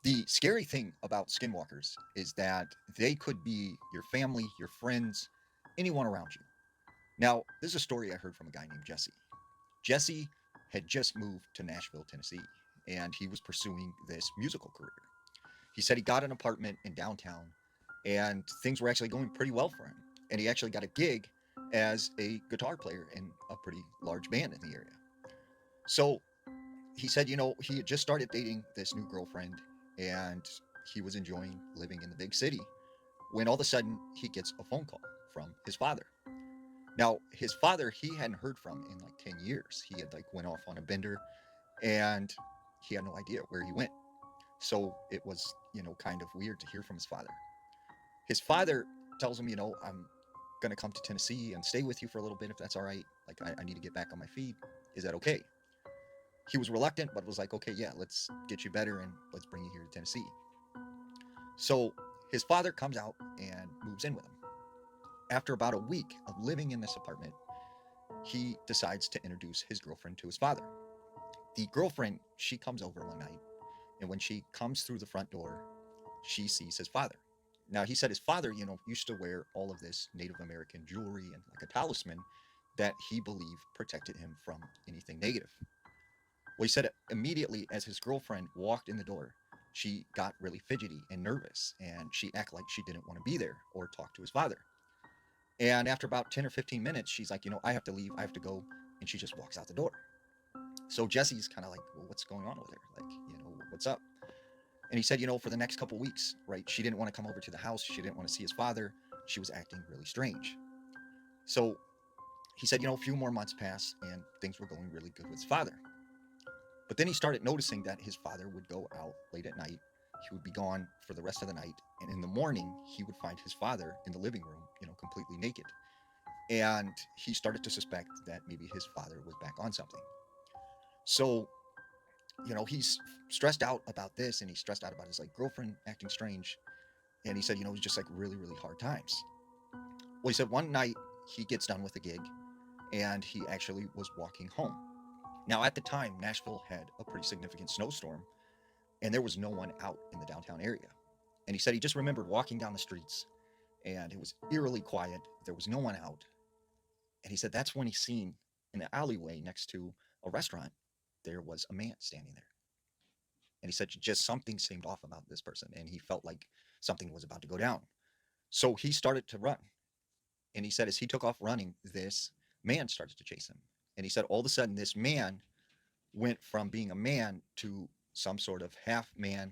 The scary thing about skinwalkers is that they could be your family, your friends, anyone around you. Now, this is a story I heard from a guy named Jesse. Jesse had just moved to Nashville, Tennessee, and he was pursuing this musical career. He said he got an apartment in downtown, and things were actually going pretty well for him. And he actually got a gig as a guitar player in a pretty large band in the area. So he said, he had just started dating this new girlfriend, and he was enjoying living in the big city when all of a sudden he gets a phone call from his father. Now, his father, he hadn't heard from in like 10 years. He had like went off on a bender, and he had no idea where he went. So it was, kind of weird to hear from his father. His father tells him, I'm going to come to Tennessee and stay with you for a little bit if that's all right. Like, I need to get back on my feet. Is that okay? He was reluctant, but was like, okay, yeah, let's get you better and let's bring you here to Tennessee. So his father comes out and moves in with him. After about a week of living in this apartment, he decides to introduce his girlfriend to his father. The girlfriend, she comes over one night, and when she comes through the front door, she sees his father. Now, he said his father, used to wear all of this Native American jewelry and like a talisman that he believed protected him from anything negative. Well, he said immediately as his girlfriend walked in the door, she got really fidgety and nervous, and she acted like she didn't want to be there or talk to his father. And after about 10 or 15 minutes, she's like, I have to leave, I have to go. And she just walks out the door. So Jesse's kind of like, well, what's going on with her? Like, what's up? And he said, for the next couple weeks, right, she didn't want to come over to the house. She didn't want to see his father. She was acting really strange. So he said, a few more months passed and things were going really good with his father. But then he started noticing that his father would go out late at night. He would be gone for the rest of the night. And in the morning, he would find his father in the living room, completely naked. And he started to suspect that maybe his father was back on something. So, he's stressed out about this, and he's stressed out about his like girlfriend acting strange. And he said, it was just like really, really hard times. Well, he said one night he gets done with the gig and he actually was walking home. Now, at the time, Nashville had a pretty significant snowstorm, and there was no one out in the downtown area. And he said he just remembered walking down the streets, and it was eerily quiet. There was no one out. And he said that's when he seen in the alleyway next to a restaurant, there was a man standing there. And he said just something seemed off about this person, and he felt like something was about to go down. So he started to run. And he said as he took off running, this man started to chase him. And he said all of a sudden, this man went from being a man to some sort of half man,